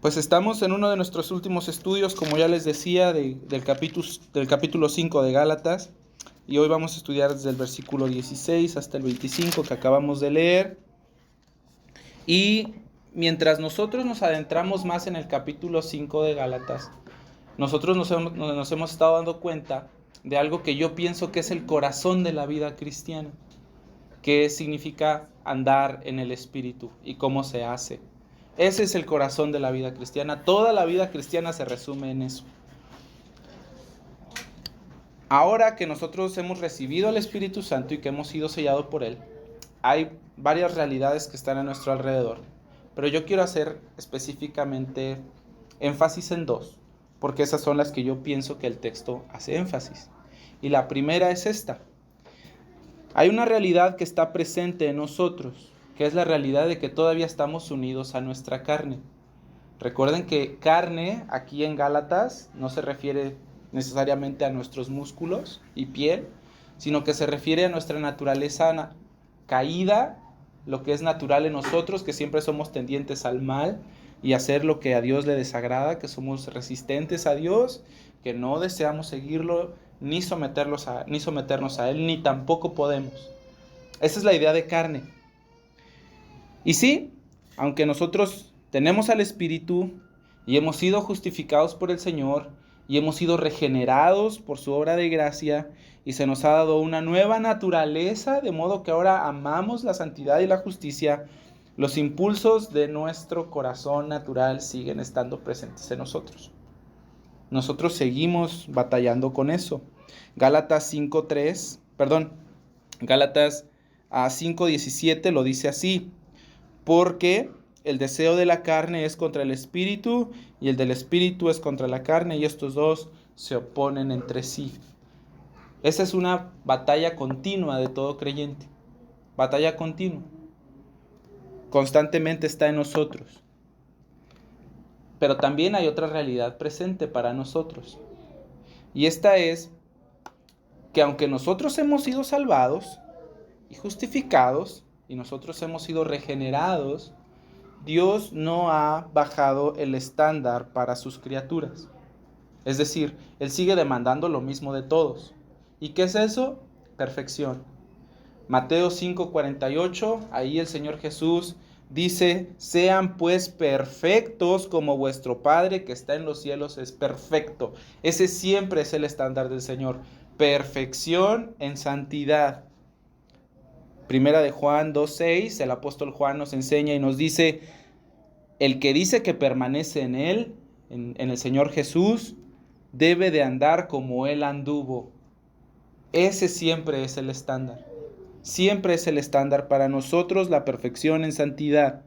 Pues estamos en uno de nuestros últimos estudios, como ya les decía, del capítulo 5 de Gálatas. Y hoy vamos a estudiar desde el versículo 16 hasta el 25 que acabamos de leer. Y mientras nosotros nos adentramos más en el capítulo 5 de Gálatas, nosotros nos hemos estado dando cuenta de algo que yo pienso que es el corazón de la vida cristiana, que significa andar en el Espíritu y cómo se hace. Ese es el corazón de la vida cristiana. Toda la vida cristiana se resume en eso. Ahora que nosotros hemos recibido el Espíritu Santo y que hemos sido sellados por Él, hay varias realidades que están a nuestro alrededor. Pero yo quiero hacer específicamente énfasis en dos, porque esas son las que yo pienso que el texto hace énfasis. Y la primera es esta. Hay una realidad que está presente en nosotros, que es la realidad de que todavía estamos unidos a nuestra carne. Recuerden que carne, aquí en Gálatas, no se refiere necesariamente a nuestros músculos y piel, sino que se refiere a nuestra naturaleza caída, lo que es natural en nosotros, que siempre somos tendientes al mal y hacer lo que a Dios le desagrada, que somos resistentes a Dios, que no deseamos seguirlo, ni someternos a Él, ni tampoco podemos. Esa es la idea de carne. Y sí, aunque nosotros tenemos al Espíritu y hemos sido justificados por el Señor y hemos sido regenerados por su obra de gracia y se nos ha dado una nueva naturaleza, de modo que ahora amamos la santidad y la justicia, los impulsos de nuestro corazón natural siguen estando presentes en nosotros. Nosotros seguimos batallando con eso. Gálatas 5:17 lo dice así: porque el deseo de la carne es contra el espíritu y el del espíritu es contra la carne, y estos dos se oponen entre sí. Esa es una batalla continua de todo creyente. Batalla continua. Constantemente está en nosotros. Pero también hay otra realidad presente para nosotros. Y esta es que aunque nosotros hemos sido salvados y justificados, y nosotros hemos sido regenerados, Dios no ha bajado el estándar para sus criaturas. Es decir, Él sigue demandando lo mismo de todos. ¿Y qué es eso? Perfección. Mateo 5:48, ahí el Señor Jesús dice: sean pues perfectos como vuestro Padre que está en los cielos es perfecto. Ese siempre es el estándar del Señor. Perfección en santidad. Primera de Juan 2:6, el apóstol Juan nos enseña y nos dice: el que dice que permanece en Él, en el Señor Jesús, debe de andar como Él anduvo. Ese siempre es el estándar. Siempre es el estándar para nosotros, la perfección en santidad.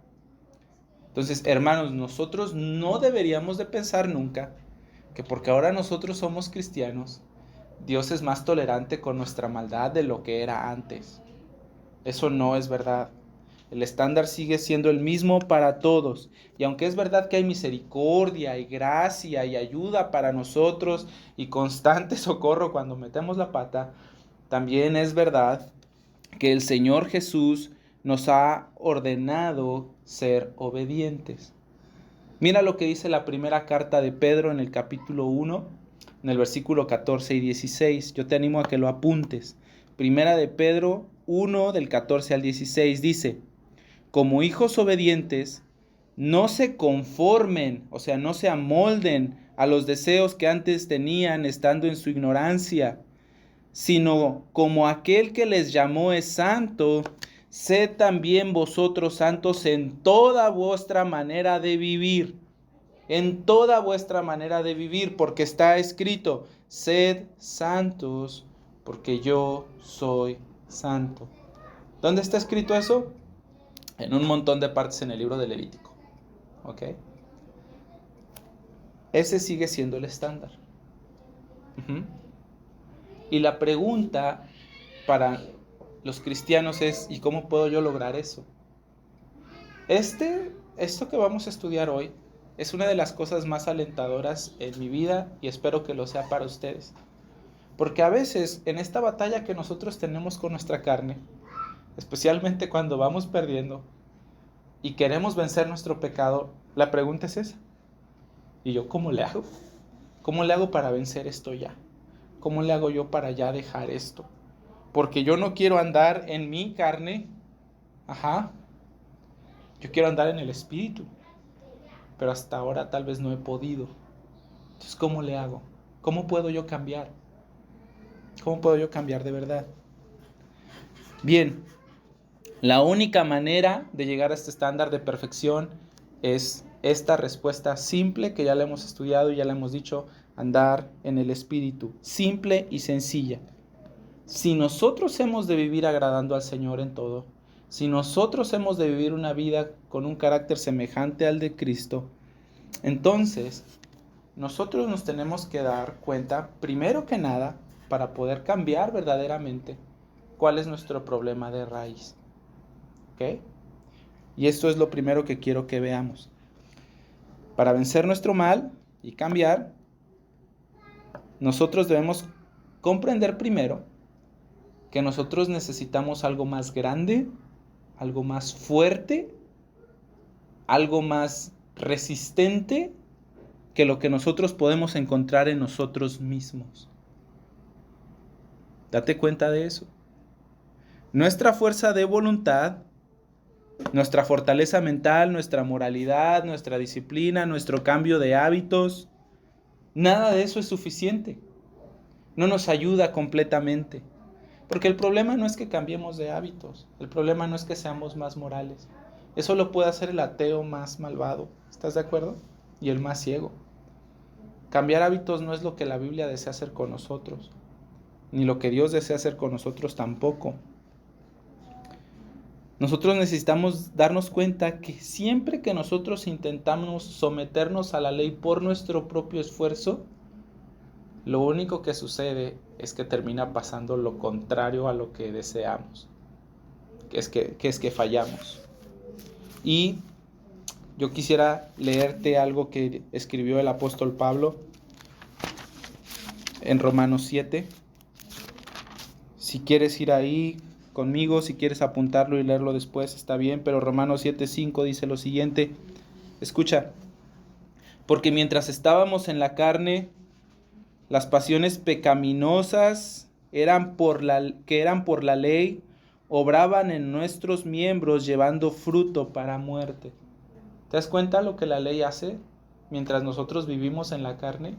Entonces, hermanos, nosotros no deberíamos de pensar nunca que porque ahora nosotros somos cristianos, Dios es más tolerante con nuestra maldad de lo que era antes. Eso no es verdad. El estándar sigue siendo el mismo para todos. Y aunque es verdad que hay misericordia y gracia y ayuda para nosotros y constante socorro cuando metemos la pata, también es verdad que el Señor Jesús nos ha ordenado ser obedientes. Mira lo que dice la primera carta de Pedro en el capítulo 1, en el versículo 14 y 16. Yo te animo a que lo apuntes. Primera de Pedro 1, del 14 al 16 dice: como hijos obedientes, no se conformen, o sea, no se amolden a los deseos que antes tenían estando en su ignorancia, sino como aquel que les llamó es santo, sed también vosotros santos en toda vuestra manera de vivir. En toda vuestra manera de vivir, porque está escrito: sed santos, porque yo soy santo. ¿Dónde está escrito eso? En un montón de partes en el libro de Levítico. ¿Ok? Ese sigue siendo el estándar. Y la pregunta para los cristianos es: ¿y cómo puedo yo lograr eso? Esto que vamos a estudiar hoy es una de las cosas más alentadoras en mi vida y espero que lo sea para ustedes. Porque a veces en esta batalla que nosotros tenemos con nuestra carne, especialmente cuando vamos perdiendo y queremos vencer nuestro pecado, la pregunta es esa: Y yo, ¿cómo le hago? ¿Cómo le hago para vencer esto ya? ¿Cómo le hago yo para ya dejar esto? Porque yo no quiero andar en mi carne. Ajá. Yo quiero andar en el espíritu. Pero hasta ahora tal vez no he podido. Entonces, ¿cómo le hago? ¿Cómo puedo yo cambiar? ¿Cómo puedo yo cambiar de verdad? Bien, la única manera de llegar a este estándar de perfección es esta respuesta simple que ya la hemos estudiado y ya la hemos dicho, andar en el espíritu, simple y sencilla. Si nosotros hemos de vivir agradando al Señor en todo, si nosotros hemos de vivir una vida con un carácter semejante al de Cristo, entonces nosotros nos tenemos que dar cuenta, primero que nada, para poder cambiar verdaderamente, cuál es nuestro problema de raíz. ¿Ok? Y esto es lo primero que quiero que veamos. Para vencer nuestro mal y cambiar, nosotros debemos comprender primero que nosotros necesitamos algo más grande, algo más fuerte, algo más resistente que lo que nosotros podemos encontrar en nosotros mismos. Date cuenta de eso. Nuestra fuerza de voluntad, nuestra fortaleza mental, nuestra moralidad, nuestra disciplina, nuestro cambio de hábitos, nada de eso es suficiente. No nos ayuda completamente. Porque el problema no es que cambiemos de hábitos. El problema no es que seamos más morales. Eso lo puede hacer el ateo más malvado. ¿Estás de acuerdo? Y el más ciego. Cambiar hábitos no es lo que la Biblia desea hacer con nosotros. Ni lo que Dios desea hacer con nosotros tampoco. Nosotros necesitamos darnos cuenta que siempre que nosotros intentamos someternos a la ley por nuestro propio esfuerzo, lo único que sucede es que termina pasando lo contrario a lo que deseamos, que es que fallamos. Y yo quisiera leerte algo que escribió el apóstol Pablo en Romanos 7. Si quieres ir ahí conmigo, si quieres apuntarlo y leerlo después, está bien, pero Romanos 7:5 dice lo siguiente. Escucha, porque mientras estábamos en la carne, las pasiones pecaminosas que eran por la ley, obraban en nuestros miembros llevando fruto para muerte. ¿Te das cuenta lo que la ley hace mientras nosotros vivimos en la carne?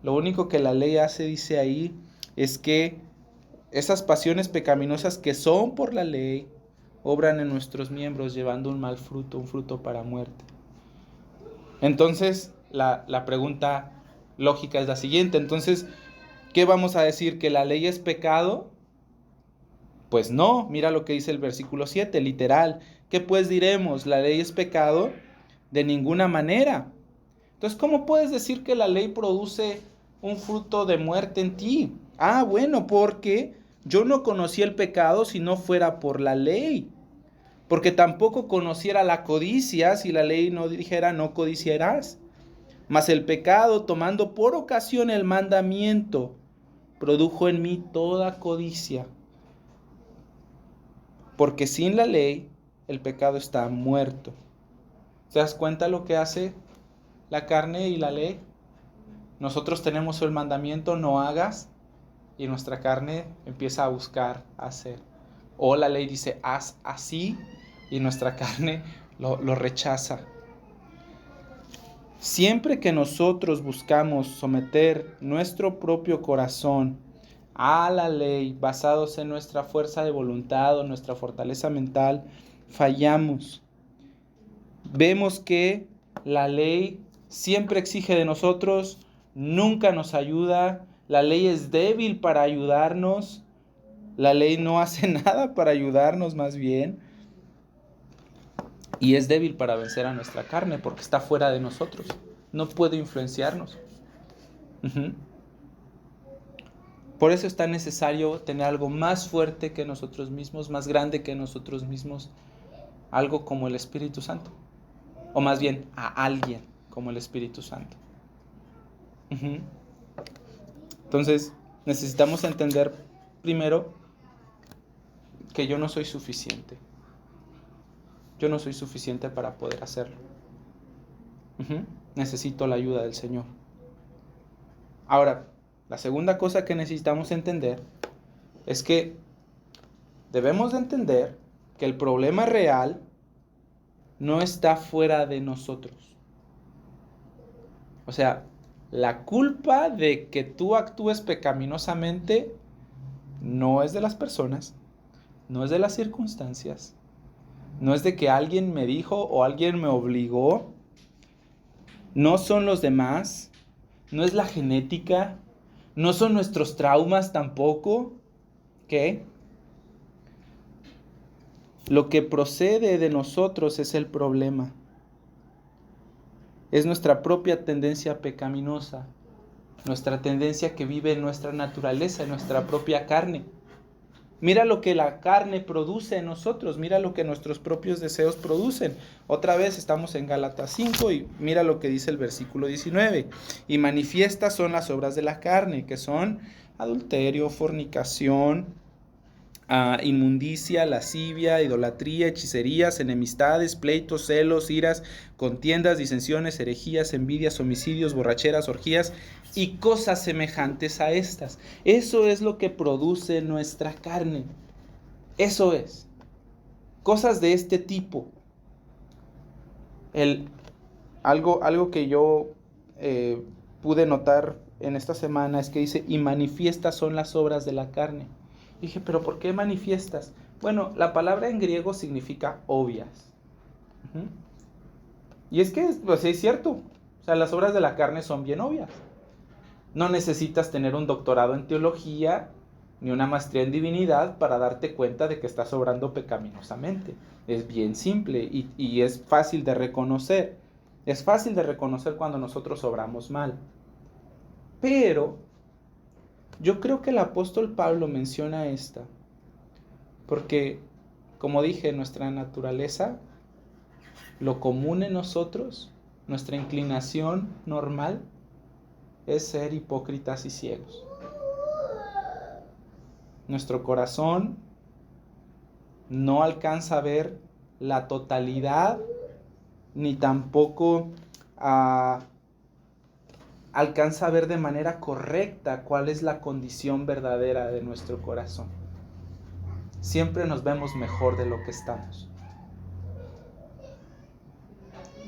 Lo único que la ley hace, dice ahí, es que esas pasiones pecaminosas que son por la ley, obran en nuestros miembros llevando un mal fruto, un fruto para muerte. Entonces, la pregunta lógica es la siguiente. Entonces, ¿qué vamos a decir? ¿Que la ley es pecado? Pues no, mira lo que dice el versículo 7, literal. ¿Qué pues diremos? ¿La ley es pecado? De ninguna manera. Entonces, ¿cómo puedes decir que la ley produce un fruto de muerte en ti? Ah, bueno, porque yo no conocía el pecado si no fuera por la ley. Porque tampoco conociera la codicia si la ley no dijera no codiciarás. Mas el pecado, tomando por ocasión el mandamiento, produjo en mí toda codicia. Porque sin la ley, el pecado está muerto. ¿Te das cuenta lo que hace la carne y la ley? Nosotros tenemos el mandamiento, no hagas, y nuestra carne empieza a buscar hacer. O la ley dice, haz así, y nuestra carne lo rechaza. Siempre que nosotros buscamos someter nuestro propio corazón a la ley, basados en nuestra fuerza de voluntad o nuestra fortaleza mental, fallamos. Vemos que la ley siempre exige de nosotros, nunca nos ayuda, la ley es débil para ayudarnos, la ley no hace nada para ayudarnos más bien, y es débil para vencer a nuestra carne porque está fuera de nosotros, no puede influenciarnos. Por eso es tan necesario tener algo más fuerte que nosotros mismos, más grande que nosotros mismos, algo como el Espíritu Santo, o más bien a alguien como el Espíritu Santo. Entonces necesitamos entender primero que yo no soy suficiente. Yo no soy suficiente para poder hacerlo. necesito la ayuda del Señor. Ahora, la segunda cosa que necesitamos entender es que debemos de entender que el problema real no está fuera de nosotros. O sea, la culpa de que tú actúes pecaminosamente no es de las personas, no es de las circunstancias, no es de que alguien me dijo o alguien me obligó, no son los demás, no es la genética, no son nuestros traumas tampoco. ¿Qué? Lo que procede de nosotros es el problema. Es nuestra propia tendencia pecaminosa, nuestra tendencia que vive en nuestra naturaleza, en nuestra propia carne. Mira lo que la carne produce en nosotros, mira lo que nuestros propios deseos producen. Otra vez estamos en Gálatas 5 y mira lo que dice el versículo 19. Y manifiestas son las obras de la carne, que son adulterio, fornicación, inmundicia, lascivia, idolatría, hechicerías, enemistades, pleitos, celos, iras, contiendas, disensiones, herejías, envidias, homicidios, borracheras, orgías y cosas semejantes a estas. Eso es lo que produce nuestra carne. Eso es. Cosas de este tipo. Algo que yo pude notar en esta semana es que dice, y manifiestas son las obras de la carne. Dije, ¿pero por qué manifiestas? Bueno, la palabra en griego significa obvias. Y es que pues, es cierto. O sea, las obras de la carne son bien obvias. No necesitas tener un doctorado en teología ni una maestría en divinidad para darte cuenta de que estás obrando pecaminosamente. Es bien simple y es fácil de reconocer. Es fácil de reconocer cuando nosotros obramos mal. Pero yo creo que el apóstol Pablo menciona esta, porque, como dije, nuestra naturaleza, lo común en nosotros, nuestra inclinación normal, es ser hipócritas y ciegos. Nuestro corazón no alcanza a ver la totalidad, ni tampoco alcanza a ver de manera correcta cuál es la condición verdadera de nuestro corazón. Siempre nos vemos mejor de lo que estamos.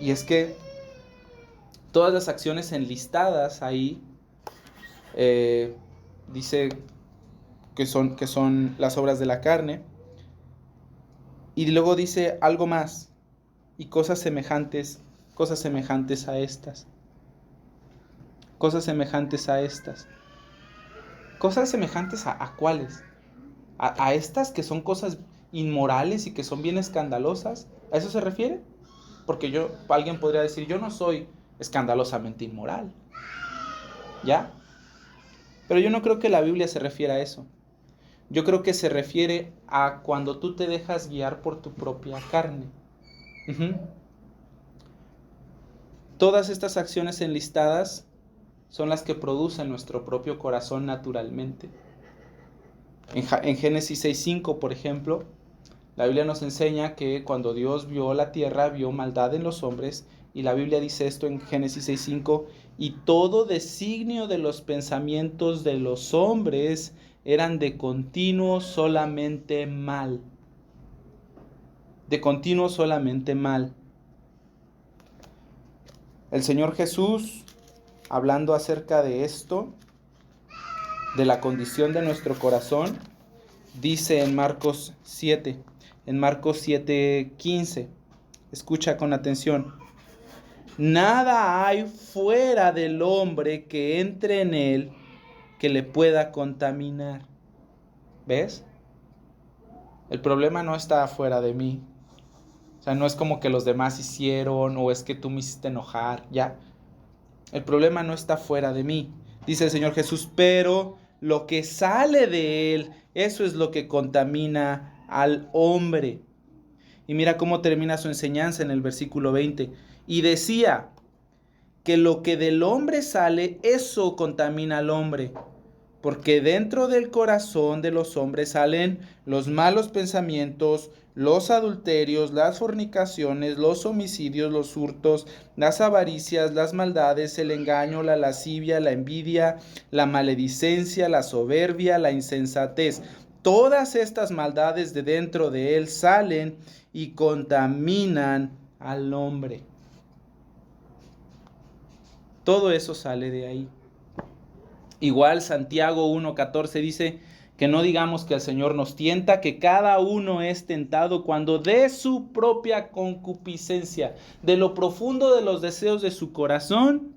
Y es que todas las acciones enlistadas ahí, dice que son las obras de la carne, y luego dice algo más, y cosas semejantes a estas. Cosas semejantes a estas. ¿Cosas semejantes a cuáles? ¿A estas que son cosas inmorales y que son bien escandalosas? ¿A eso se refiere? Porque alguien podría decir, yo no soy escandalosamente inmoral. ¿Ya? Pero yo no creo que la Biblia se refiera a eso. Yo creo que se refiere a cuando tú te dejas guiar por tu propia carne. Todas estas acciones enlistadas son las que producen nuestro propio corazón naturalmente. En Génesis 6:5, por ejemplo, la Biblia nos enseña que cuando Dios vio la tierra, vio maldad en los hombres, y la Biblia dice esto en Génesis 6:5, y todo designio de los pensamientos de los hombres eran de continuo solamente mal. De continuo solamente mal. El Señor Jesús, hablando acerca de esto, de la condición de nuestro corazón, dice en Marcos 7:15, escucha con atención, nada hay fuera del hombre que entre en él que le pueda contaminar. ¿Ves? El problema no está afuera de mí. O sea, no es como que los demás hicieron o es que tú me hiciste enojar, ya. El problema no está fuera de mí. Dice el Señor Jesús, pero lo que sale de él, eso es lo que contamina al hombre. Y mira cómo termina su enseñanza en el versículo 20. Y decía que lo que del hombre sale, eso contamina al hombre. porque dentro del corazón de los hombres salen los malos pensamientos, los adulterios, las fornicaciones, los homicidios, los hurtos, las avaricias, las maldades, el engaño, la lascivia, la envidia, la maledicencia, la soberbia, la insensatez. Todas estas maldades de dentro de él salen y contaminan al hombre. Todo eso sale de ahí. Igual Santiago 1:14 dice que no digamos que el Señor nos tienta, que cada uno es tentado cuando de su propia concupiscencia, de lo profundo de los deseos de su corazón,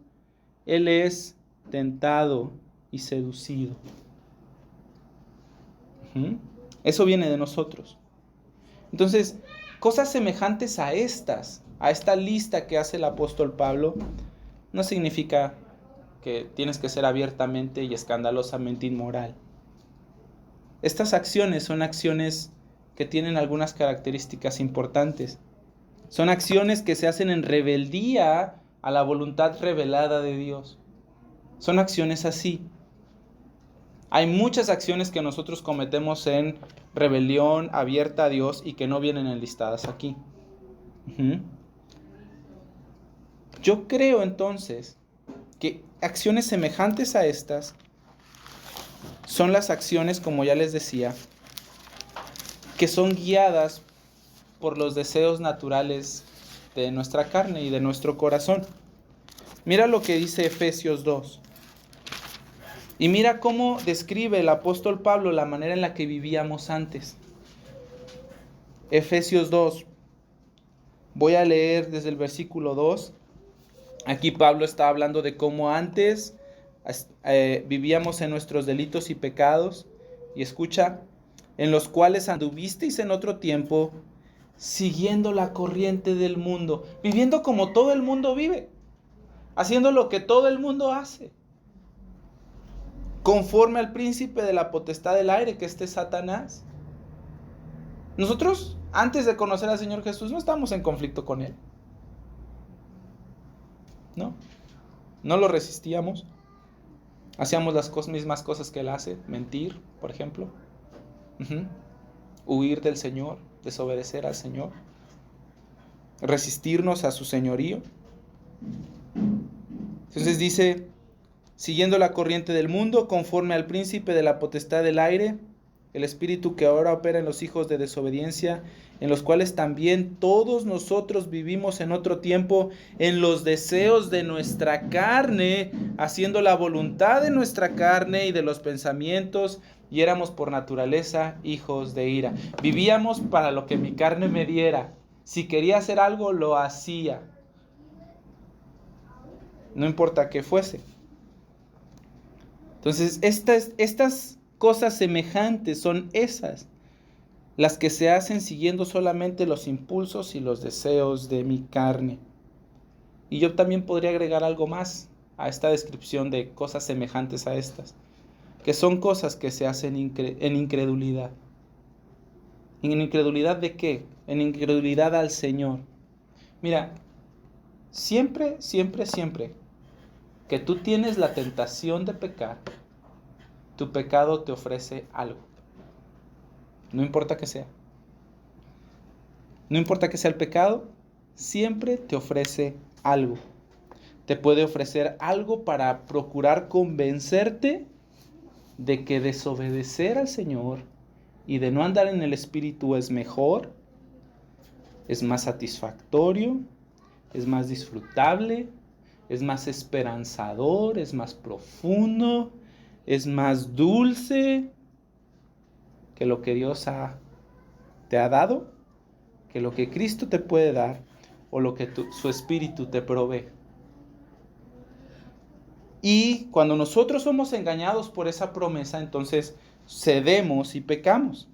Él es tentado y seducido. Eso viene de nosotros. Entonces, cosas semejantes a esta lista que hace el apóstol Pablo, no significa que tienes que ser abiertamente y escandalosamente inmoral. Estas acciones son acciones que tienen algunas características importantes. Son acciones que se hacen en rebeldía a la voluntad revelada de Dios. Son acciones así. Hay muchas acciones que nosotros cometemos en rebelión abierta a Dios y que no vienen enlistadas aquí. Yo creo entonces que acciones semejantes a estas son las acciones, como ya les decía, que son guiadas por los deseos naturales de nuestra carne y de nuestro corazón. Mira lo que dice Efesios 2. Y mira cómo describe el apóstol Pablo la manera en la que vivíamos antes. Efesios 2. Voy a leer desde el versículo 2. Aquí Pablo está hablando de cómo antes vivíamos en nuestros delitos y pecados. Y escucha, en los cuales anduvisteis en otro tiempo, siguiendo la corriente del mundo, viviendo como todo el mundo vive, haciendo lo que todo el mundo hace, conforme al príncipe de la potestad del aire, que es Satanás. Nosotros, antes de conocer al Señor Jesús, no estamos en conflicto con Él. No lo resistíamos. Hacíamos las mismas cosas que Él hace, mentir, por ejemplo. Huir del Señor, desobedecer al Señor, resistirnos a su señorío. Entonces dice, siguiendo la corriente del mundo, conforme al príncipe de la potestad del aire, el espíritu que ahora opera en los hijos de desobediencia, en los cuales también todos nosotros vivimos en otro tiempo en los deseos de nuestra carne, haciendo la voluntad de nuestra carne y de los pensamientos, y éramos por naturaleza hijos de ira. Vivíamos para lo que mi carne me diera. Si quería hacer algo, lo hacía. No importa qué fuese. Entonces, estas cosas semejantes son esas, las que se hacen siguiendo solamente los impulsos y los deseos de mi carne. Y yo también podría agregar algo más a esta descripción de cosas semejantes a estas, que son cosas que se hacen en incredulidad. ¿En incredulidad de qué? En incredulidad al Señor. Mira, siempre que tú tienes la tentación de pecar, tu pecado te ofrece algo. No importa que sea. No importa que sea el pecado, siempre te ofrece algo. Te puede ofrecer algo para procurar convencerte de que desobedecer al Señor y de no andar en el Espíritu es mejor, es más satisfactorio, es más disfrutable, es más esperanzador, es más profundo, es más dulce que lo que Dios te ha dado, que lo que Cristo te puede dar o lo que su Espíritu te provee. Y cuando nosotros somos engañados por esa promesa, entonces cedemos y pecamos.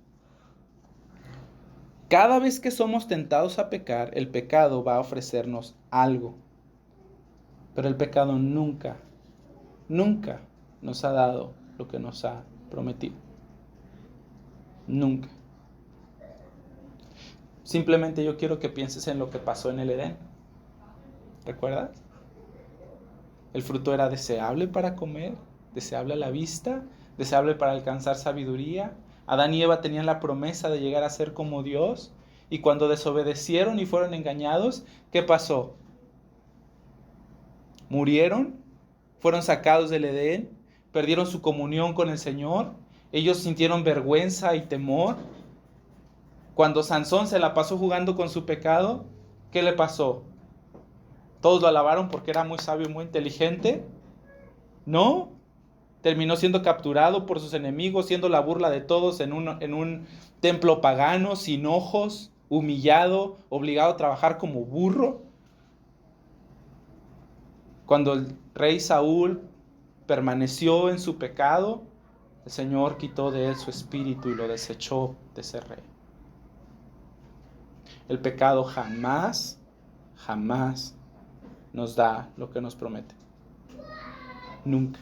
Cada vez que somos tentados a pecar, el pecado va a ofrecernos algo. Pero el pecado nunca nos ha dado lo que nos ha prometido. Nunca. Simplemente yo quiero que pienses en lo que pasó en el Edén. ¿Recuerdas? El fruto era deseable para comer, deseable a la vista, deseable para alcanzar sabiduría. Adán y Eva tenían la promesa de llegar a ser como Dios. Y cuando desobedecieron y fueron engañados, ¿qué pasó? Murieron, fueron sacados del Edén, perdieron su comunión con el Señor. Ellos sintieron vergüenza y temor. Cuando Sansón se la pasó jugando con su pecado, ¿qué le pasó? ¿Todos lo alabaron porque era muy sabio y muy inteligente? No, terminó siendo capturado por sus enemigos, siendo la burla de todos en un templo pagano, sin ojos, humillado, obligado a trabajar como burro. Cuando el rey Saúl permaneció en su pecado, el Señor quitó de él su espíritu y lo desechó de ser rey. El pecado jamás nos da lo que nos promete. Nunca.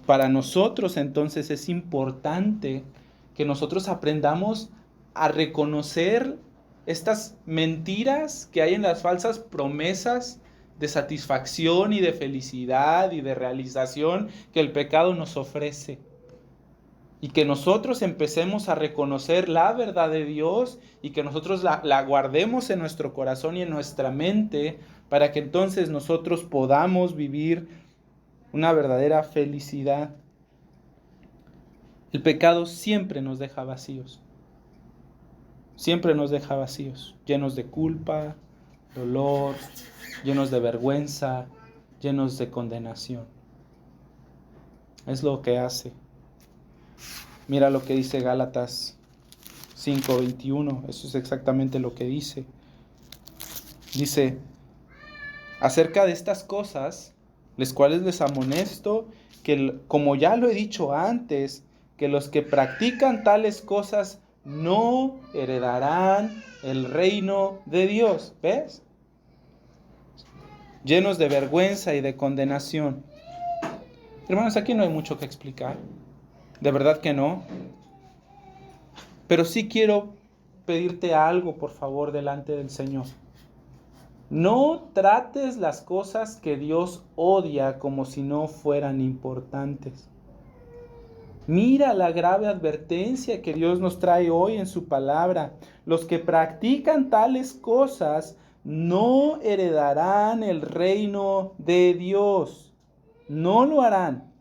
Para nosotros entonces es importante que nosotros aprendamos a reconocer estas mentiras que hay en las falsas promesas de satisfacción y de felicidad y de realización que el pecado nos ofrece. Y que nosotros empecemos a reconocer la verdad de Dios y que nosotros la guardemos en nuestro corazón y en nuestra mente para que entonces nosotros podamos vivir una verdadera felicidad. El pecado siempre nos deja vacíos. Siempre nos deja vacíos, llenos de culpa, dolor, llenos de vergüenza, llenos de condenación. Es lo que hace. Mira lo que dice Gálatas 5:21, eso es exactamente lo que dice. Dice, acerca de estas cosas, las cuales les amonesto, que como ya lo he dicho antes, que los que practican tales cosas no heredarán el reino de Dios. ¿Ves? Llenos de vergüenza y de condenación. Hermanos, aquí no hay mucho que explicar. De verdad que no. Pero sí quiero pedirte algo, por favor, delante del Señor. No trates las cosas que Dios odia como si no fueran importantes. Mira la grave advertencia que Dios nos trae hoy en su palabra. Los que practican tales cosas no heredarán el reino de Dios. No lo harán.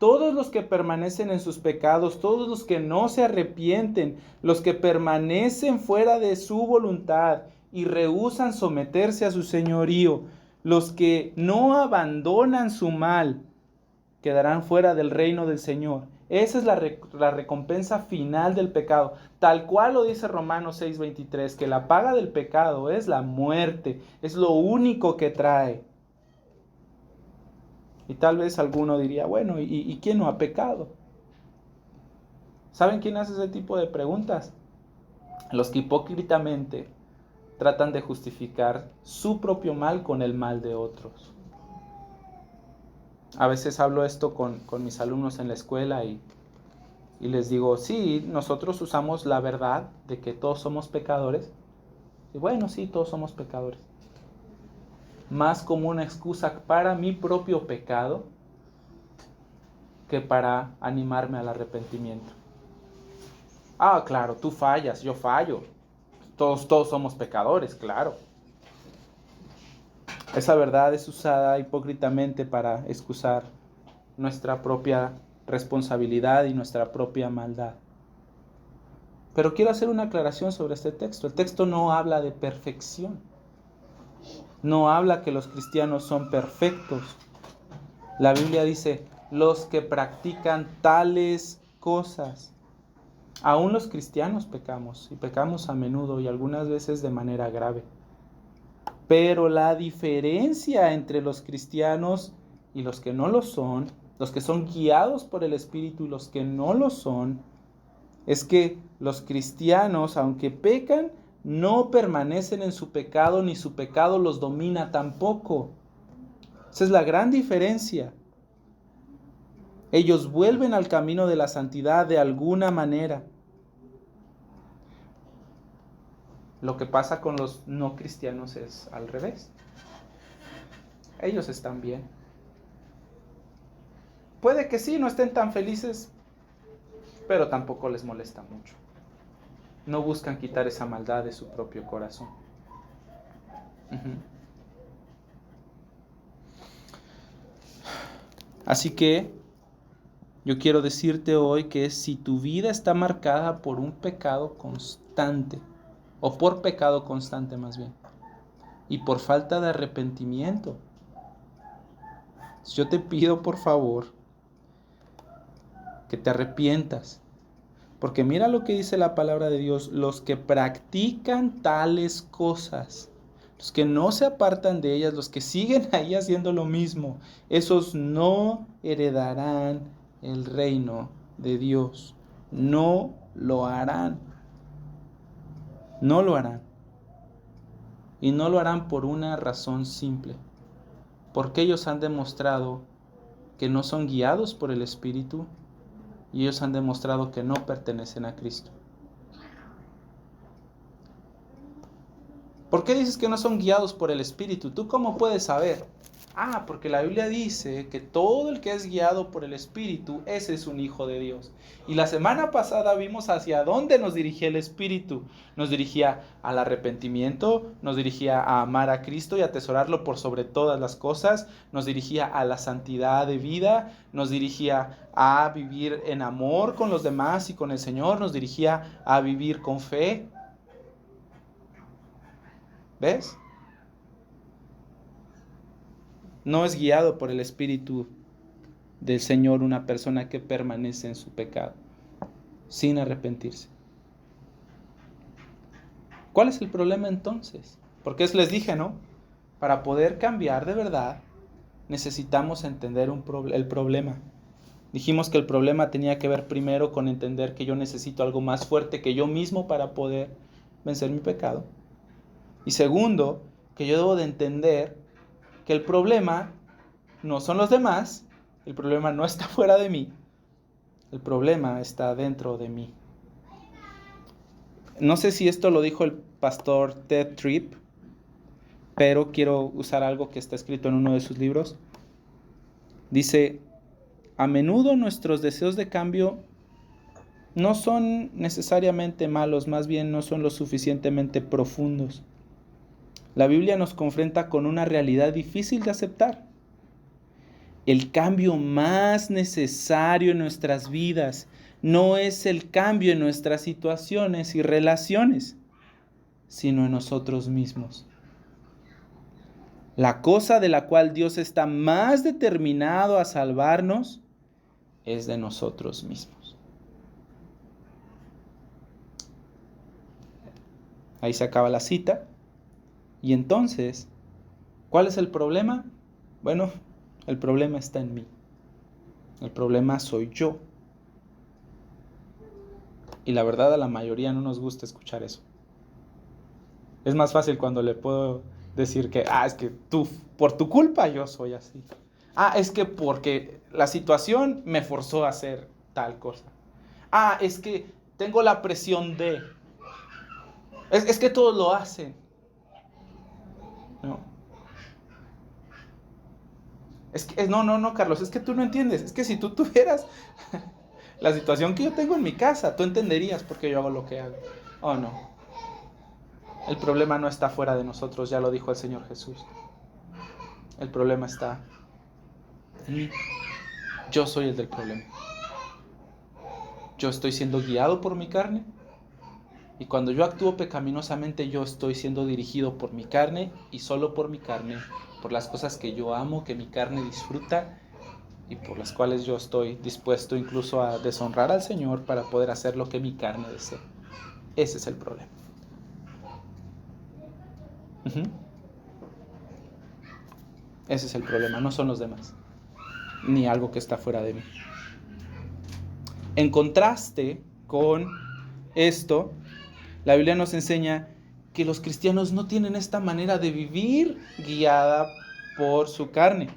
Todos los que permanecen en sus pecados, todos los que no se arrepienten, los que permanecen fuera de su voluntad y rehúsan someterse a su señorío, los que no abandonan su mal, quedarán fuera del reino del Señor. Esa es la recompensa final del pecado. Tal cual lo dice Romanos 6:23, que la paga del pecado es la muerte, es lo único que trae. Y tal vez alguno diría, bueno, ¿y quién no ha pecado? ¿Saben quién hace ese tipo de preguntas? Los que hipócritamente tratan de justificar su propio mal con el mal de otros. A veces hablo esto con mis alumnos en la escuela y les digo, sí, nosotros usamos la verdad de que todos somos pecadores. Y bueno, sí, todos somos pecadores. Más como una excusa para mi propio pecado que para animarme al arrepentimiento. Ah, claro, tú fallas, yo fallo. Todos somos pecadores, claro. Esa verdad es usada hipócritamente para excusar nuestra propia responsabilidad y nuestra propia maldad. Pero quiero hacer una aclaración sobre este texto. El texto no habla de perfección. No habla que los cristianos son perfectos. La Biblia dice, los que practican tales cosas. Aún los cristianos pecamos, y pecamos a menudo y algunas veces de manera grave. Pero la diferencia entre los cristianos y los que no lo son, los que son guiados por el Espíritu y los que no lo son, es que los cristianos, aunque pecan, no permanecen en su pecado, ni su pecado los domina tampoco. Esa es la gran diferencia. Ellos vuelven al camino de la santidad de alguna manera. Lo que pasa con los no cristianos es al revés. Ellos están bien. puede que sí, no estén tan felices, pero tampoco les molesta mucho. No buscan quitar esa maldad de su propio corazón. Así que yo quiero decirte hoy que si tu vida está marcada por un pecado constante, o por pecado constante más bien, y por falta de arrepentimiento, yo te pido por favor que te arrepientas. Porque mira lo que dice la palabra de Dios: los que practican tales cosas, los que no se apartan de ellas, los que siguen ahí haciendo lo mismo, esos no heredarán el reino de Dios. No lo harán. No lo harán. Y no lo harán por una razón simple. Porque ellos han demostrado que no son guiados por el Espíritu, y ellos han demostrado que no pertenecen a Cristo. ¿Por qué dices que no son guiados por el Espíritu? ¿Tú cómo puedes saber? Porque la Biblia dice que todo el que es guiado por el Espíritu, ese es un hijo de Dios. Y la semana pasada vimos hacia dónde nos dirigía el Espíritu. Nos dirigía al arrepentimiento, nos dirigía a amar a Cristo y atesorarlo por sobre todas las cosas, nos dirigía a la santidad de vida, nos dirigía a vivir en amor con los demás y con el Señor, nos dirigía a vivir con fe. ¿Ves? No es guiado por el Espíritu del Señor una persona que permanece en su pecado, sin arrepentirse. ¿Cuál es el problema entonces? Porque les dije, ¿no? Para poder cambiar de verdad, necesitamos entender el problema. Dijimos que el problema tenía que ver primero con entender que yo necesito algo más fuerte que yo mismo para poder vencer mi pecado. Y segundo, que yo debo de entender que el problema no son los demás, el problema no está fuera de mí, el problema está dentro de mí. No sé si esto lo dijo el pastor Ted Tripp, pero quiero usar algo que está escrito en uno de sus libros. Dice: a menudo nuestros deseos de cambio no son necesariamente malos, más bien no son lo suficientemente profundos. La Biblia nos confronta con una realidad difícil de aceptar. El cambio más necesario en nuestras vidas no es el cambio en nuestras situaciones y relaciones, sino en nosotros mismos. La cosa de la cual Dios está más determinado a salvarnos es de nosotros mismos. Ahí se acaba la cita. Y entonces, ¿cuál es el problema? Bueno, el problema está en mí. El problema soy yo. Y la verdad, a la mayoría no nos gusta escuchar eso. Es más fácil cuando le puedo decir que, es que tú, por tu culpa yo soy así. Es que porque la situación me forzó a hacer tal cosa. Es que tengo la presión de. Es que todos lo hacen. No. No, Carlos, es que tú no entiendes. Es que si tú tuvieras la situación que yo tengo en mi casa, tú entenderías por qué yo hago lo que hago. No. El problema no está fuera de nosotros, ya lo dijo el Señor Jesús. El problema está en mí. Yo soy el del problema. Yo estoy siendo guiado por mi carne. Y cuando yo actúo pecaminosamente, yo estoy siendo dirigido por mi carne y solo por mi carne, por las cosas que yo amo, que mi carne disfruta y por las cuales yo estoy dispuesto incluso a deshonrar al Señor para poder hacer lo que mi carne desea. Ese es el problema. Ese es el problema, no son los demás, ni algo que está fuera de mí. En contraste con esto, la Biblia nos enseña que los cristianos no tienen esta manera de vivir guiada por su carne.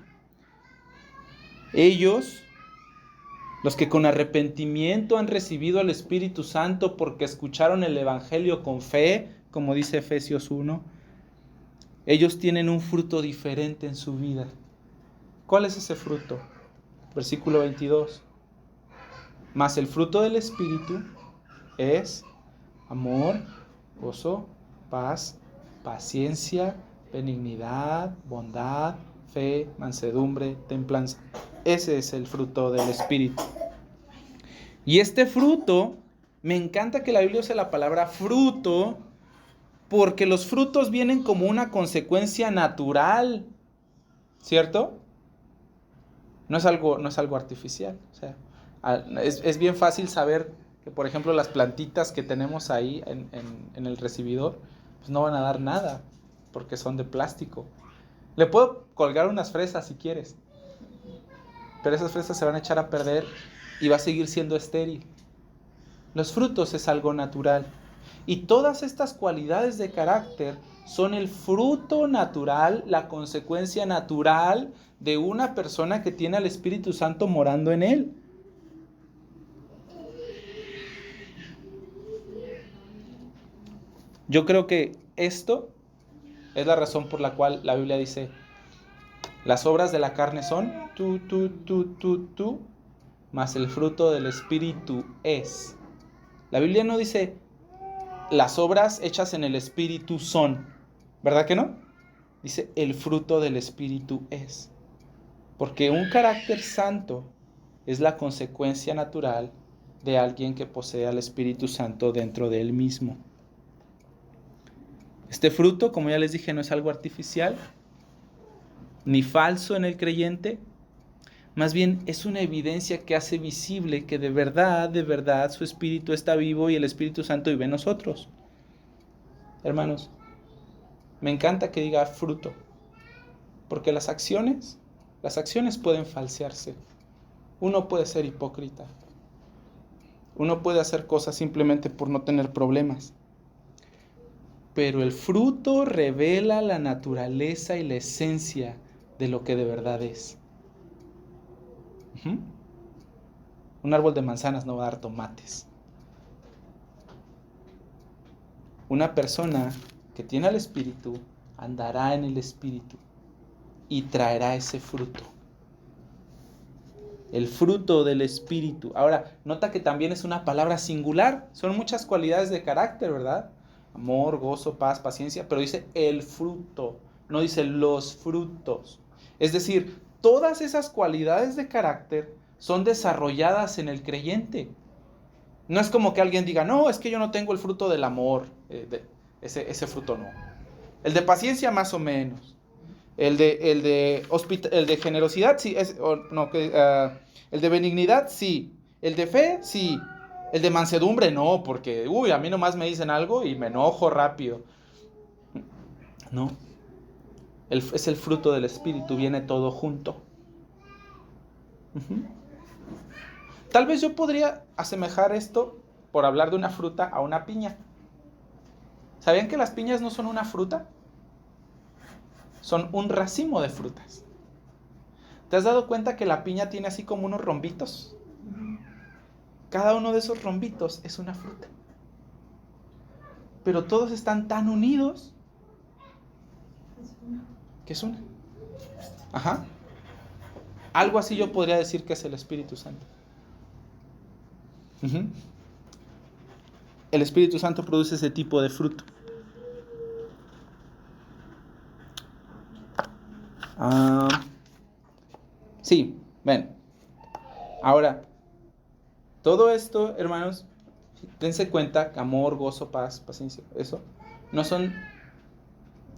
Ellos, los que con arrepentimiento han recibido al Espíritu Santo porque escucharon el Evangelio con fe, como dice Efesios 1, ellos tienen un fruto diferente en su vida. ¿Cuál es ese fruto? Versículo 22. Mas el fruto del Espíritu es amor, gozo, paz, paciencia, benignidad, bondad, fe, mansedumbre, templanza. Ese es el fruto del Espíritu. Y este fruto, me encanta que la Biblia use la palabra fruto, porque los frutos vienen como una consecuencia natural, ¿cierto? No es algo artificial. O sea, es bien fácil saber que, por ejemplo, las plantitas que tenemos ahí en el recibidor, pues no van a dar nada, porque son de plástico. Le puedo colgar unas fresas si quieres, pero esas fresas se van a echar a perder y va a seguir siendo estéril. Los frutos es algo natural. Y todas estas cualidades de carácter son el fruto natural, la consecuencia natural de una persona que tiene al Espíritu Santo morando en él. Yo creo que esto es la razón por la cual la Biblia dice: las obras de la carne son tú, mas el fruto del Espíritu es. La Biblia no dice las obras hechas en el Espíritu son, ¿verdad que no? Dice el fruto del Espíritu es. Porque un carácter santo es la consecuencia natural de alguien que posee al Espíritu Santo dentro de él mismo. Este fruto, como ya les dije, no es algo artificial ni falso en el creyente. Más bien es una evidencia que hace visible que de verdad su Espíritu está vivo y el Espíritu Santo vive en nosotros. Hermanos, me encanta que diga fruto, porque las acciones pueden falsearse. Uno puede ser hipócrita. Uno puede hacer cosas simplemente por no tener problemas. Pero el fruto revela la naturaleza y la esencia de lo que de verdad es. Un árbol de manzanas no va a dar tomates. Una persona que tiene al Espíritu andará en el Espíritu y traerá ese fruto. El fruto del Espíritu. Ahora, nota que también es una palabra singular. Son muchas cualidades de carácter, ¿verdad? Amor, gozo, paz, paciencia. Pero dice el fruto, no dice los frutos. Es decir, todas esas cualidades de carácter son desarrolladas en el creyente. No es como que alguien diga: no, es que yo no tengo el fruto del amor. Ese fruto no. El de paciencia más o menos. El de generosidad, sí. El de benignidad, sí. El de fe, sí. El de mansedumbre, no, porque a mí nomás me dicen algo y me enojo rápido. No. Es el fruto del Espíritu, viene todo junto. Tal vez yo podría asemejar esto, por hablar de una fruta, a una piña. ¿Sabían que las piñas no son una fruta? Son un racimo de frutas. ¿Te has dado cuenta que la piña tiene así como unos rombitos? Cada uno de esos rombitos es una fruta. Pero todos están tan unidos que es una. Ajá. Algo así yo podría decir que es el Espíritu Santo. El Espíritu Santo produce ese tipo de fruto. Sí, ven. Ahora, todo esto, hermanos, dense cuenta que amor, gozo, paz, paciencia, eso no son,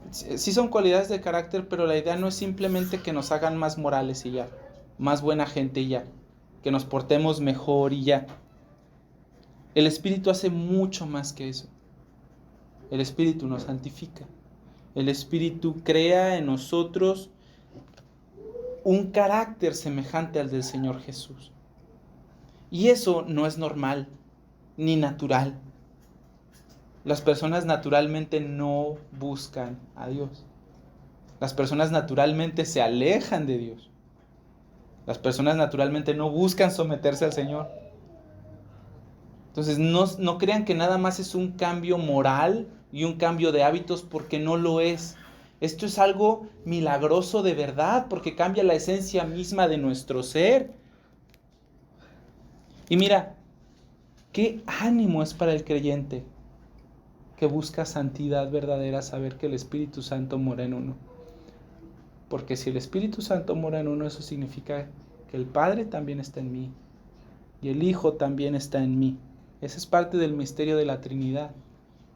sí son cualidades de carácter, pero la idea no es simplemente que nos hagan más morales y ya, más buena gente y ya, que nos portemos mejor y ya. El Espíritu hace mucho más que eso. El Espíritu nos santifica. El Espíritu crea en nosotros un carácter semejante al del Señor Jesús. Y eso no es normal ni natural. Las personas naturalmente no buscan a Dios. Las personas naturalmente se alejan de Dios. Las personas naturalmente no buscan someterse al Señor. Entonces no crean que nada más es un cambio moral y un cambio de hábitos, porque no lo es. Esto es algo milagroso de verdad, porque cambia la esencia misma de nuestro ser. Y mira, qué ánimo es para el creyente que busca santidad verdadera saber que el Espíritu Santo mora en uno. Porque si el Espíritu Santo mora en uno, eso significa que el Padre también está en mí y el Hijo también está en mí. Ese es parte del misterio de la Trinidad.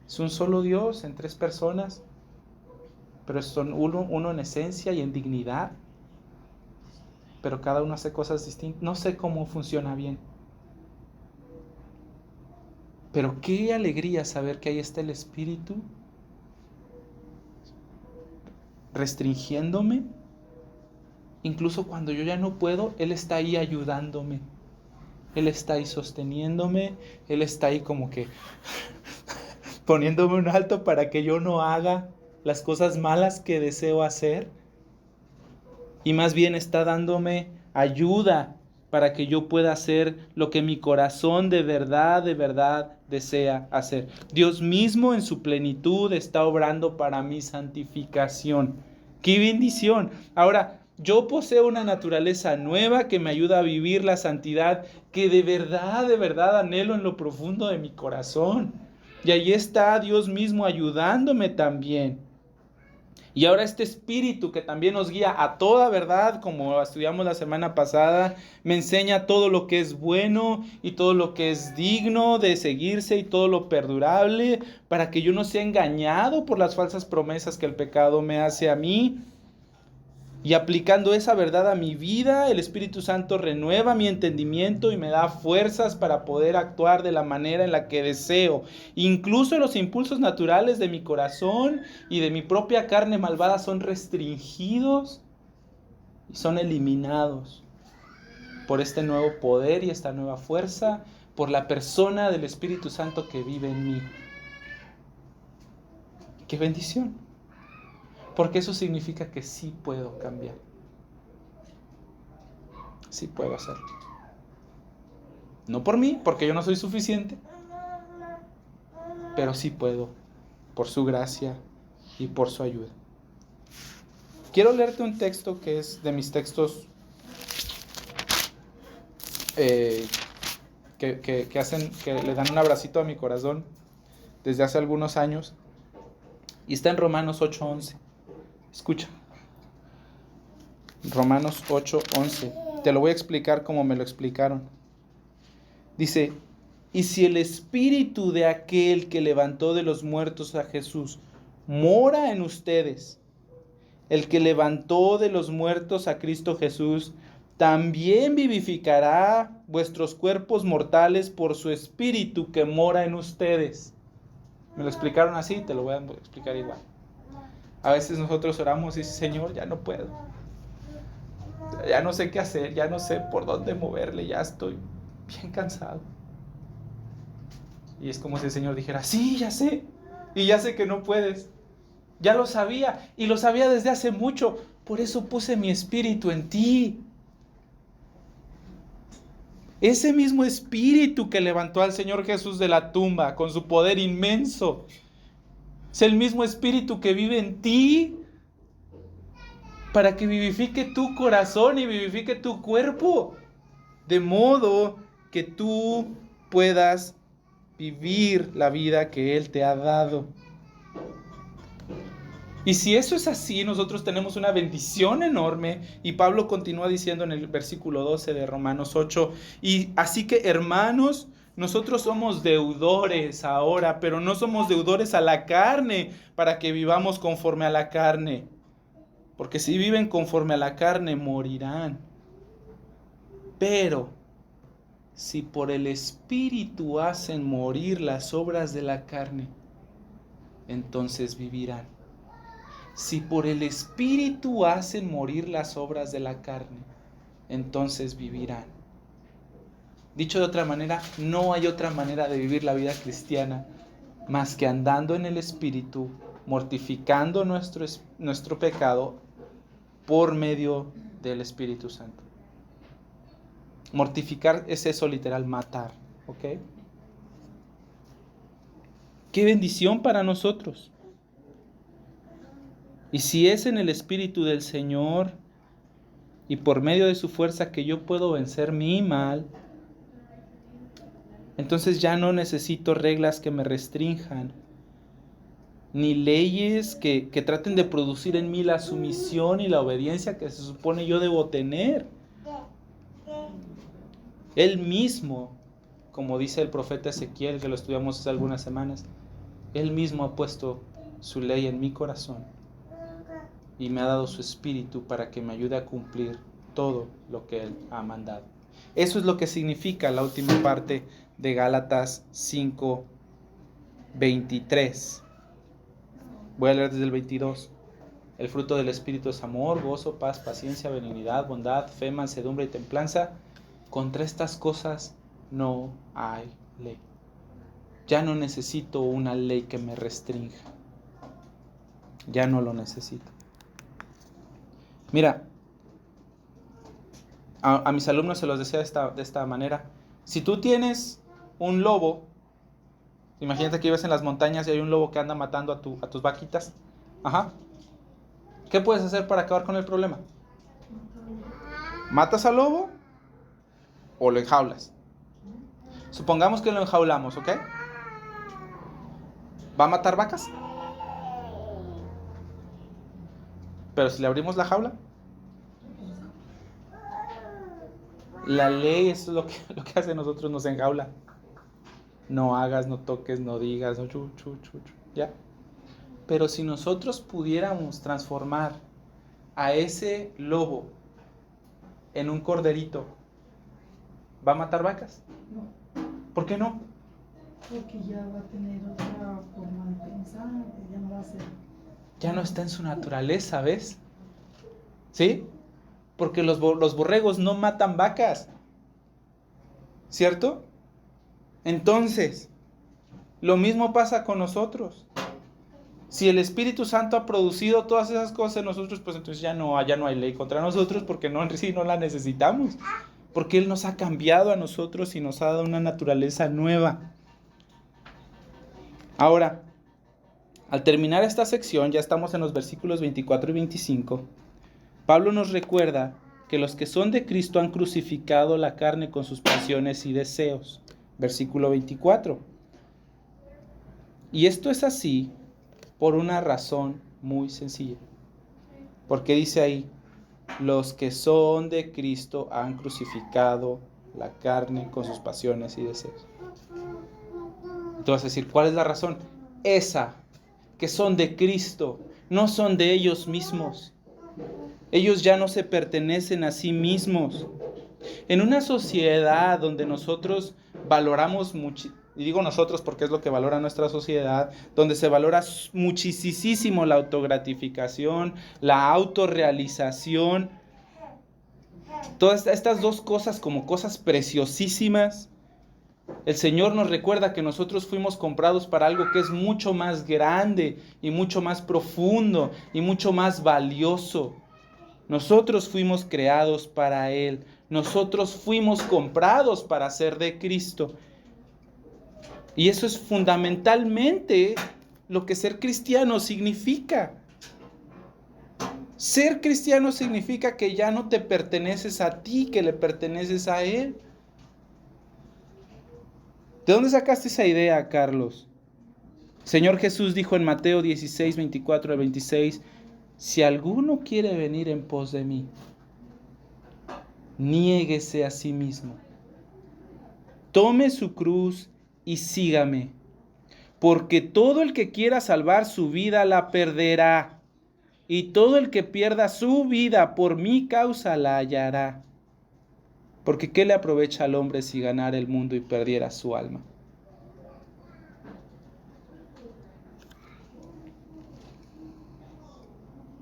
Es un solo Dios en tres personas, pero son uno en esencia y en dignidad. Pero cada uno hace cosas distintas. No sé cómo funciona bien. Pero qué alegría saber que ahí está el Espíritu restringiéndome. Incluso cuando yo ya no puedo, Él está ahí ayudándome. Él está ahí sosteniéndome. Él está ahí como que poniéndome un alto para que yo no haga las cosas malas que deseo hacer. Y más bien está dándome ayuda para que yo pueda hacer lo que mi corazón de verdad desea hacer. Dios mismo en su plenitud está obrando para mi santificación. ¡Qué bendición! Ahora, yo poseo una naturaleza nueva que me ayuda a vivir la santidad que de verdad anhelo en lo profundo de mi corazón. Y ahí está Dios mismo ayudándome también. Y ahora este Espíritu que también nos guía a toda verdad, como estudiamos la semana pasada, me enseña todo lo que es bueno y todo lo que es digno de seguirse y todo lo perdurable, para que yo no sea engañado por las falsas promesas que el pecado me hace a mí. Y aplicando esa verdad a mi vida, el Espíritu Santo renueva mi entendimiento y me da fuerzas para poder actuar de la manera en la que deseo. Incluso los impulsos naturales de mi corazón y de mi propia carne malvada son restringidos y son eliminados por este nuevo poder y esta nueva fuerza, por la persona del Espíritu Santo que vive en mí. ¡Qué bendición! Porque eso significa que sí puedo cambiar. Sí puedo hacerlo. No por mí, porque yo no soy suficiente. Pero sí puedo, por su gracia y por su ayuda. Quiero leerte un texto que es de mis textos que le dan un abracito a mi corazón desde hace algunos años. Y está en Romanos 8:11. Escucha. Romanos 8:11. Te lo voy a explicar como me lo explicaron. Dice, y si el Espíritu de aquel que levantó de los muertos a Jesús mora en ustedes, el que levantó de los muertos a Cristo Jesús, también vivificará vuestros cuerpos mortales por su Espíritu que mora en ustedes. Me lo explicaron así, te lo voy a explicar igual. A veces nosotros oramos y decimos, Señor, ya no puedo. Ya no sé qué hacer, ya no sé por dónde moverle, ya estoy bien cansado. Y es como si el Señor dijera, sí, ya sé, y ya sé que no puedes. Ya lo sabía, y lo sabía desde hace mucho, por eso puse mi espíritu en ti. Ese mismo espíritu que levantó al Señor Jesús de la tumba con su poder inmenso, es el mismo espíritu que vive en ti, para que vivifique tu corazón y vivifique tu cuerpo, de modo que tú puedas vivir la vida que Él te ha dado. Y si eso es así, nosotros tenemos una bendición enorme. Y Pablo continúa diciendo en el versículo 12 de Romanos 8, y así que hermanos, nosotros somos deudores ahora, pero no somos deudores a la carne para que vivamos conforme a la carne. Porque si viven conforme a la carne, morirán. Pero si por el Espíritu hacen morir las obras de la carne, entonces vivirán. Si por el Espíritu hacen morir las obras de la carne, entonces vivirán. Dicho de otra manera, no hay otra manera de vivir la vida cristiana más que andando en el Espíritu, mortificando nuestro pecado por medio del Espíritu Santo. Mortificar es eso literal, matar, ¿ok? ¡Qué bendición para nosotros! Y si es en el Espíritu del Señor y por medio de su fuerza que yo puedo vencer mi mal, Entonces ya no necesito reglas que me restrinjan, ni leyes que traten de producir en mí la sumisión y la obediencia que se supone yo debo tener. Él mismo, como dice el profeta Ezequiel, que lo estudiamos hace algunas semanas, Él mismo ha puesto su ley en mi corazón y me ha dado su espíritu para que me ayude a cumplir todo lo que Él ha mandado. Eso es lo que significa la última parte de Gálatas 5:23. Voy a leer desde el 22. El fruto del Espíritu es amor, gozo, paz, paciencia, benignidad, bondad, fe, mansedumbre y templanza. Contra estas cosas no hay ley. Ya no necesito una ley que me restrinja. Ya no lo necesito. Mira, a mis alumnos se los decía de esta manera. Si tú tienes un lobo, imagínate que vives en las montañas y hay un lobo que anda matando a tus vaquitas. Ajá. ¿Qué puedes hacer para acabar con el problema? ¿Matas al lobo o lo enjaulas? Supongamos que lo enjaulamos, ¿ok? ¿Va a matar vacas? Pero si le abrimos la jaula, la ley es lo que hace nosotros, nos enjaula. No hagas, no toques, no digas, no ¿ya? Pero si nosotros pudiéramos transformar a ese lobo en un corderito, ¿va a matar vacas? No. ¿Por qué no? Porque ya va a tener otra forma de pensar, ya no va a ser. Ya no está en su naturaleza, ¿ves? ¿Sí? Porque los borregos no matan vacas, ¿cierto? Entonces, lo mismo pasa con nosotros. Si el Espíritu Santo ha producido todas esas cosas en nosotros, pues entonces ya no hay ley contra nosotros, porque en sí no la necesitamos. Porque Él nos ha cambiado a nosotros y nos ha dado una naturaleza nueva. Ahora, al terminar esta sección, ya estamos en los versículos 24 y 25, Pablo nos recuerda que los que son de Cristo han crucificado la carne con sus pasiones y deseos. Versículo 24. Y esto es así por una razón muy sencilla. Porque dice ahí, los que son de Cristo han crucificado la carne con sus pasiones y deseos. Tú vas a decir, ¿cuál es la razón? Esa, que son de Cristo, no son de ellos mismos. Ellos ya no se pertenecen a sí mismos. En una sociedad donde nosotros valoramos mucho, y digo nosotros porque es lo que valora nuestra sociedad, donde se valora muchísimo la autogratificación, la autorrealización, todas estas dos cosas como cosas preciosísimas. El Señor nos recuerda que nosotros fuimos comprados para algo que es mucho más grande y mucho más profundo y mucho más valioso. Nosotros fuimos creados para Él. Nosotros fuimos comprados para ser de Cristo. Y eso es fundamentalmente lo que ser cristiano significa. Ser cristiano significa que ya no te perteneces a ti, que le perteneces a Él. ¿De dónde sacaste esa idea, Carlos? Señor Jesús dijo en Mateo 16, 24 al 26, si alguno quiere venir en pos de mí, niéguese a sí mismo. Tome su cruz y sígame. Porque todo el que quiera salvar su vida la perderá. Y todo el que pierda su vida por mi causa la hallará. Porque ¿qué le aprovecha al hombre si ganara el mundo y perdiera su alma?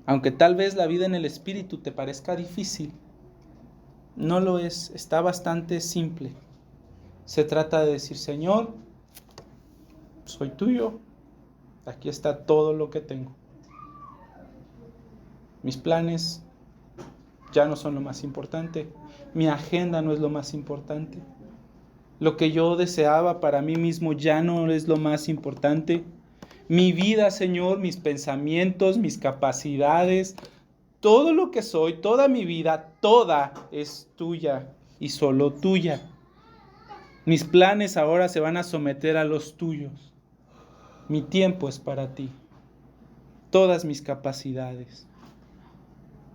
Aunque tal vez la vida en el Espíritu te parezca difícil, no lo es, está bastante simple. Se trata de decir, Señor, soy tuyo, aquí está todo lo que tengo. Mis planes ya no son lo más importante, mi agenda no es lo más importante. Lo que yo deseaba para mí mismo ya no es lo más importante. Mi vida, Señor, mis pensamientos, mis capacidades, todo lo que soy, toda mi vida, toda es tuya y solo tuya. Mis planes ahora se van a someter a los tuyos. Mi tiempo es para ti. Todas mis capacidades.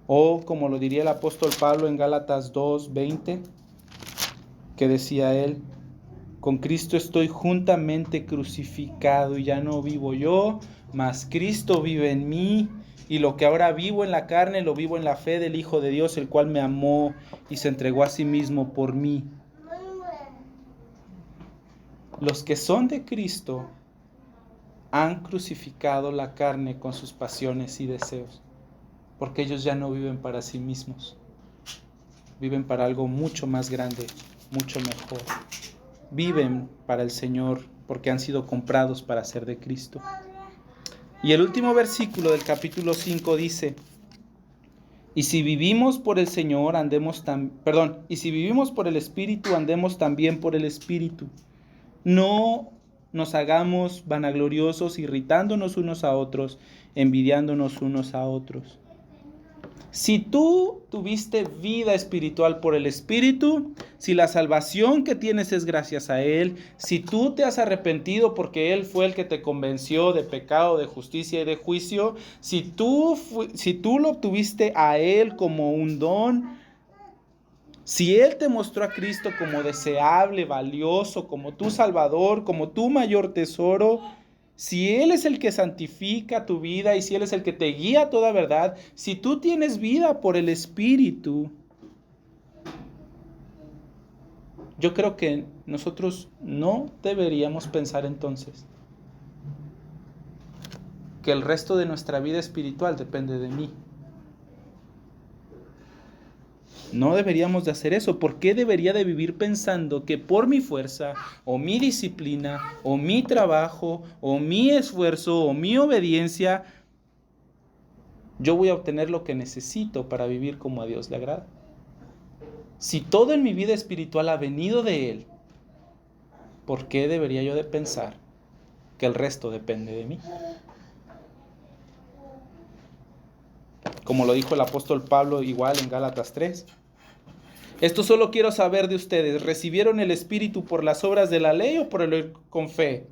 O como lo diría el apóstol Pablo en Gálatas 2:20, que decía él: con Cristo estoy juntamente crucificado y ya no vivo yo, mas Cristo vive en mí, y lo que ahora vivo en la carne lo vivo en la fe del Hijo de Dios, el cual me amó y se entregó a sí mismo por mí. Los que son de Cristo han crucificado la carne con sus pasiones y deseos, porque ellos ya no viven para sí mismos, viven para algo mucho más grande, mucho mejor. Viven para el Señor porque han sido comprados para ser de Cristo. Y el último versículo del capítulo 5 dice: y si vivimos por el Señor, y si vivimos por el Espíritu, andemos también por el Espíritu. No nos hagamos vanagloriosos, irritándonos unos a otros, envidiándonos unos a otros. Si tú tuviste vida espiritual por el Espíritu, si la salvación que tienes es gracias a Él, si tú te has arrepentido porque Él fue el que te convenció de pecado, de justicia y de juicio, si tú lo obtuviste a Él como un don, si Él te mostró a Cristo como deseable, valioso, como tu Salvador, como tu mayor tesoro, si Él es el que santifica tu vida y si Él es el que te guía a toda verdad, si tú tienes vida por el Espíritu, yo creo que nosotros no deberíamos pensar entonces que el resto de nuestra vida espiritual depende de mí. No deberíamos de hacer eso. ¿Por qué debería de vivir pensando que por mi fuerza, o mi disciplina, o mi trabajo, o mi esfuerzo, o mi obediencia, yo voy a obtener lo que necesito para vivir como a Dios le agrada? Si todo en mi vida espiritual ha venido de Él, ¿por qué debería yo de pensar que el resto depende de mí? Como lo dijo el apóstol Pablo igual en Gálatas 3. Esto solo quiero saber de ustedes: ¿recibieron el Espíritu por las obras de la ley o por el con fe?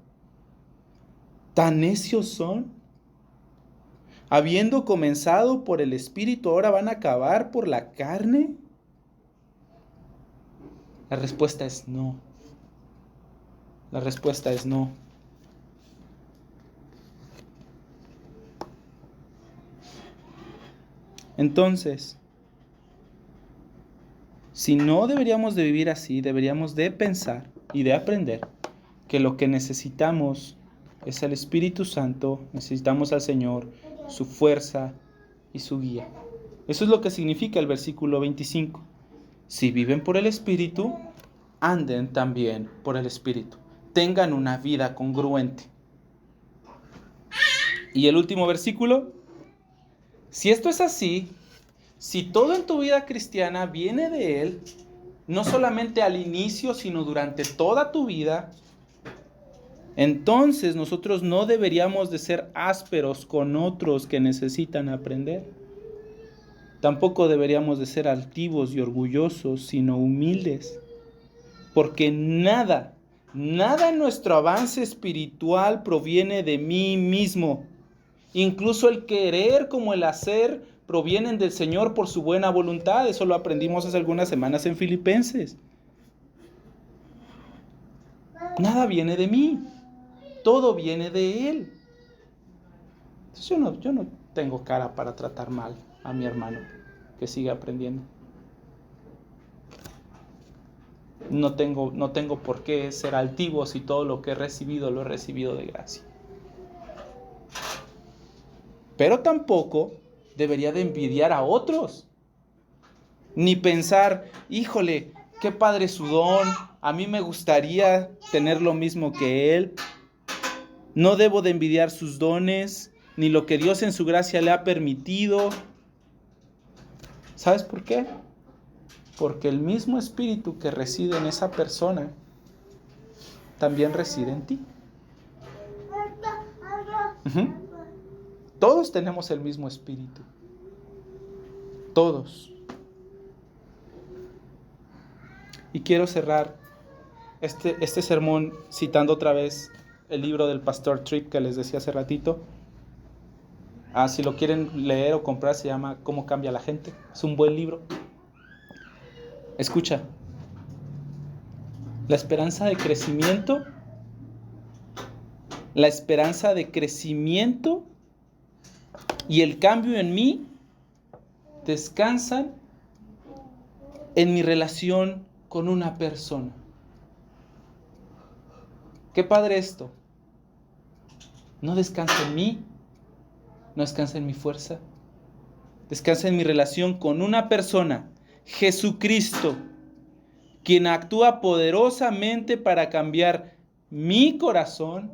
¿Tan necios son? Habiendo comenzado por el Espíritu, ¿ahora van a acabar por la carne? La respuesta es no. La respuesta es no. Entonces, si no deberíamos de vivir así, deberíamos de pensar y de aprender que lo que necesitamos es el Espíritu Santo, necesitamos al Señor, su fuerza y su guía. Eso es lo que significa el versículo 25. Si viven por el Espíritu, anden también por el Espíritu. Tengan una vida congruente. Y el último versículo: si esto es así, si todo en tu vida cristiana viene de Él, no solamente al inicio, sino durante toda tu vida, entonces nosotros no deberíamos de ser ásperos con otros que necesitan aprender. Tampoco deberíamos de ser altivos y orgullosos, sino humildes. Porque nada en nuestro avance espiritual proviene de mí mismo. Incluso el querer como el hacer provienen del Señor por su buena voluntad. Eso lo aprendimos hace algunas semanas en Filipenses. Nada viene de mí. Todo viene de Él. Entonces yo no tengo cara para tratar mal a mi hermano que sigue aprendiendo. No tengo por qué ser altivo si todo lo que he recibido lo he recibido de gracia. Pero tampoco debería de envidiar a otros. Ni pensar: híjole, qué padre su don, a mí me gustaría tener lo mismo que él. No debo de envidiar sus dones, ni lo que Dios en su gracia le ha permitido. ¿Sabes por qué? Porque el mismo Espíritu que reside en esa persona también reside en ti. Todos tenemos el mismo Espíritu. Todos. Y quiero cerrar este sermón, citando otra vez el libro del pastor Tripp que les decía hace ratito. Si lo quieren leer o comprar, se llama ¿Cómo cambia la gente? Es un buen libro. Escucha. La esperanza de crecimiento y el cambio en mí descansan en mi relación con una persona. Qué padre esto. No descansa en mí, no descansa en mi fuerza, descansa en mi relación con una persona, Jesucristo, quien actúa poderosamente para cambiar mi corazón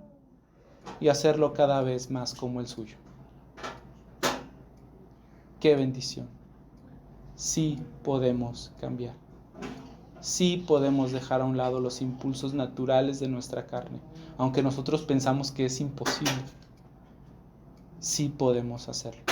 y hacerlo cada vez más como el suyo. ¡Qué bendición! Sí podemos cambiar. Sí podemos dejar a un lado los impulsos naturales de nuestra carne, aunque nosotros pensamos que es imposible. Sí podemos hacerlo.